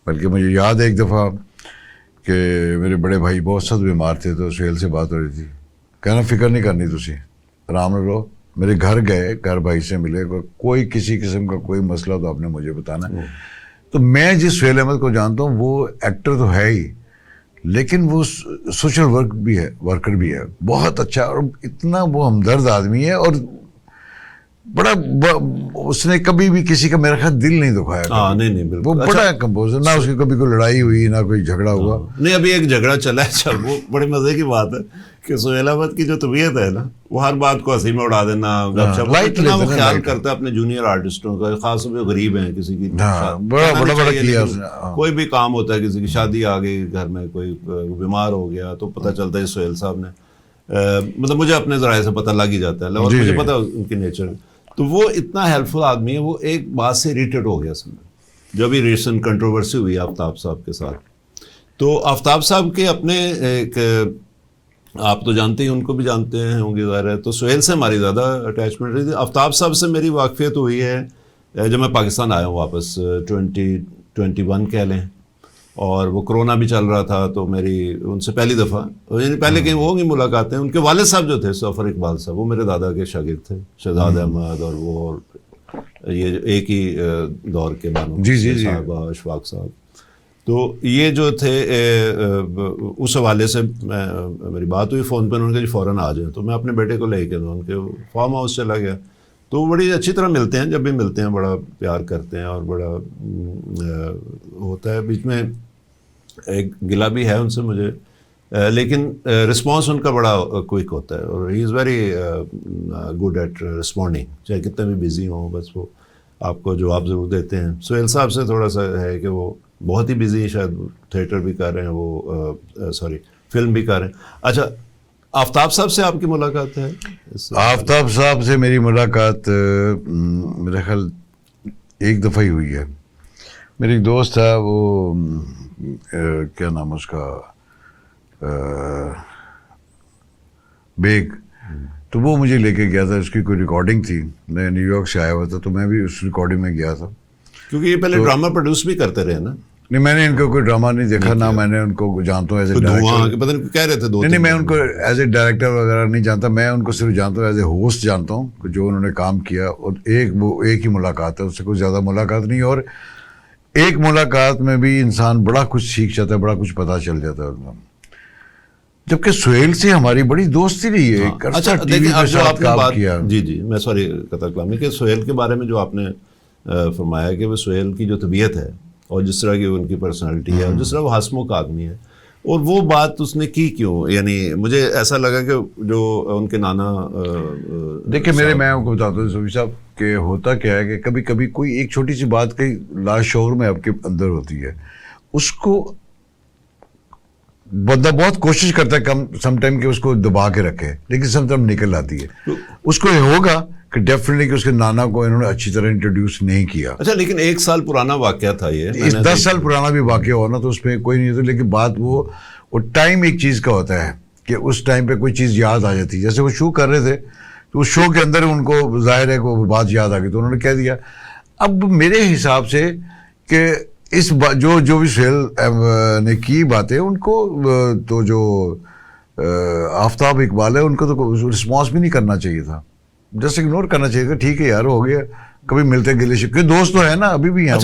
بلکہ مجھے یاد ہے ایک دفعہ کہ میرے بڑے بھائی بہت سخت بیمار تھے تو سہیل سے بات ہو رہی تھی, کہنا فکر نہیں کرنی تسی, آرام رہو. میرے گھر گئے, گھر بھائی سے ملے, کوئی کسی قسم کا کوئی مسئلہ تو آپ نے مجھے بتانا. تو میں جس سہیل احمد کو جانتا ہوں وہ ایکٹر تو ہے ہی, لیکن وہ سوشل ورکر بھی ہے, بہت اچھا, اور اتنا وہ ہمدرد آدمی ہے, اور بڑا اس نے کبھی بھی کسی کا میرا خیال دل نہیں دکھایا. نہیں وہ بڑا کمپوزر, نہ اس کی کبھی کوئی لڑائی ہوئی نہ کوئی جھگڑا ہوا. نہیں, ابھی ایک جھگڑا چلا ہے, وہ بڑے مزے کی بات ہے کہ سہیل احمد کی جو طبیعت ہے نا, وہ ہر بات کو ہنسی میں اڑا دینا, اتنا وہ خیال کرتا ہے اپنے جونیئر آرٹسٹوں کا, خاص طور پہ غریب ہیں, کسی کی بڑا کیا, کوئی بھی کام ہوتا ہے, کسی کی شادی آ گئی گھر میں, کوئی بیمار ہو گیا تو پتہ چلتا ہے سہیل صاحب نے, مطلب مجھے اپنے ذرائع سے پتہ لگ ہی جاتا ہے, اور مجھے پتہ ان کی نیچر. تو وہ اتنا ہیلپ فل آدمی ہے. وہ ایک بات سے اریٹیٹ ہو گیا سمجھ, جو بھی ریسنٹ کنٹروورسی ہوئی آفتاب صاحب کے ساتھ. تو آفتاب صاحب کے اپنے ایک, آپ تو جانتے ہی, ان کو بھی جانتے ہیں ہوں گے ظاہر ہے, تو سہیل سے ہماری زیادہ اٹیچمنٹ رہی تھی. آفتاب صاحب سے میری واقفیت ہوئی ہے جب میں پاکستان آیا ہوں واپس 2021 کہہ لیں, اور وہ کرونا بھی چل رہا تھا, تو میری ان سے پہلی دفعہ, یعنی پہلے کہیں ہوں گی ملاقاتیں. ان کے والد صاحب جو تھے سفر اقبال صاحب, وہ میرے دادا کے شاگرد تھے, شہزاد احمد اور وہ, یہ ایک ہی دور کے بانو صاحب, اشفاق صاحب. تو یہ جو تھے اس حوالے سے میری بات ہوئی فون پہ, انہوں نے کہا جی فوراً آ جائیں. تو میں اپنے بیٹے کو لے کے ان کے فارم ہاؤس چلا گیا. تو بڑی اچھی طرح ملتے ہیں, جب بھی ملتے ہیں بڑا پیار کرتے ہیں, اور بڑا ہوتا ہے. بیچ میں ایک گلہ بھی ہے ان سے مجھے, لیکن رسپانس ان کا بڑا کوئک ہوتا ہے, اور he is very good at responding, چاہے کتنے بھی بزی ہوں, بس وہ آپ کو جواب ضرور دیتے ہیں. سہیل صاحب سے تھوڑا سا ہے کہ وہ بہت ہی بزی ہیں, شاید تھیٹر بھی کر رہے ہیں وہ, فلم بھی کر رہے ہیں. اچھا, آفتاب صاحب سے آپ کی ملاقات ہے؟ آفتاب صاحب سے میری ملاقات میرا خیال ایک دفعہ ہی ہوئی ہے. میری ایک دوست تھا, وہ کیا نام اس کا, بیگ, تو وہ مجھے لے کے گیا تھا. اس کی کوئی ریکارڈنگ تھی, میں نیو یارک سے آیا ہوا تھا, تو میں بھی اس ریکارڈنگ میں گیا تھا. کیونکہ یہ پہلے ڈرامہ پروڈیوس بھی کرتے رہے نا. نہیں, میں نے ان کو کوئی ڈرامہ نہیں دیکھا, نہ میں نے ان کو جانتا ہوں ایز اے ڈائریکٹر. کہہ رہے تھے نہیں, میں ان کو ایز اے ڈائریکٹر وغیرہ نہیں جانتا, میں ان کو صرف جانتا ہوں ایز اے ہوسٹ جانتا ہوں, جو انہوں نے کام کیا. اور ایک ہی ملاقات ہے, اس سے کوئی زیادہ ملاقات نہیں. اور ایک ملاقات میں بھی انسان بڑا کچھ سیکھ جاتا ہے, بڑا کچھ پتہ چل جاتا ہے. جبکہ سہیل سے ہماری بڑی دوستی رہی ہے. اچھا, دیکھیں اب جو آپ نے بات, جی میں سوری قطع کلامی, کہ سہیل کے بارے میں جو آپ نے فرمایا کہ وہ سہیل کی جو طبیعت ہے, اور جس طرح کی ان کی پرسنالٹی ہے, اور جس طرح وہ ہنسمکھ آدمی ہے, اور وہ بات اس نے کی کیوں, یعنی مجھے ایسا لگا کہ جو ان کے نانا, دیکھیں میں آپ کو بتاتا ہوں صوفی صاحب کہ ہوتا کیا ہے کہ کبھی کبھی کوئی ایک چھوٹی سی بات کہیں لاشعور میں آپ کے اندر ہوتی ہے, اس کو بندہ بہت کوشش کرتا ہے سم ٹائم کہ اس کو دبا کے رکھے, لیکن سم ٹائم نکل آتی ہے. اس کو یہ ہوگا کہ ڈیفینیٹلی کہ اس کے نانا کو انہوں نے اچھی طرح انٹروڈیوس نہیں کیا. اچھا, لیکن 1 سال پرانا واقعہ تھا یہ, 10 سال پرانا بھی واقعہ ہو نا, تو اس میں کوئی نہیں ہوتا. لیکن بات وہ ٹائم ایک چیز کا ہوتا ہے کہ اس ٹائم پہ کوئی چیز یاد آ جاتی ہے. جیسے وہ شو کر رہے تھے, تو اس شو کے اندر ان کو ظاہر ہے کہ وہ بات یاد آ گئی, تو انہوں نے کہہ دیا. اب میرے حساب سے کہ اس جو بھی سہیل نے کی باتیں, ان کو تو جو آفتاب اقبال ہے, ان کو تو رسپانس بھی نہیں کرنا چاہیے تھا, جسٹ اگنور کرنا چاہیے کہ ٹھیک ہے یار, ہو گیا, کبھی ملتے گلے شکوے, دوست تو ہے نا, ابھی بھی ہیں.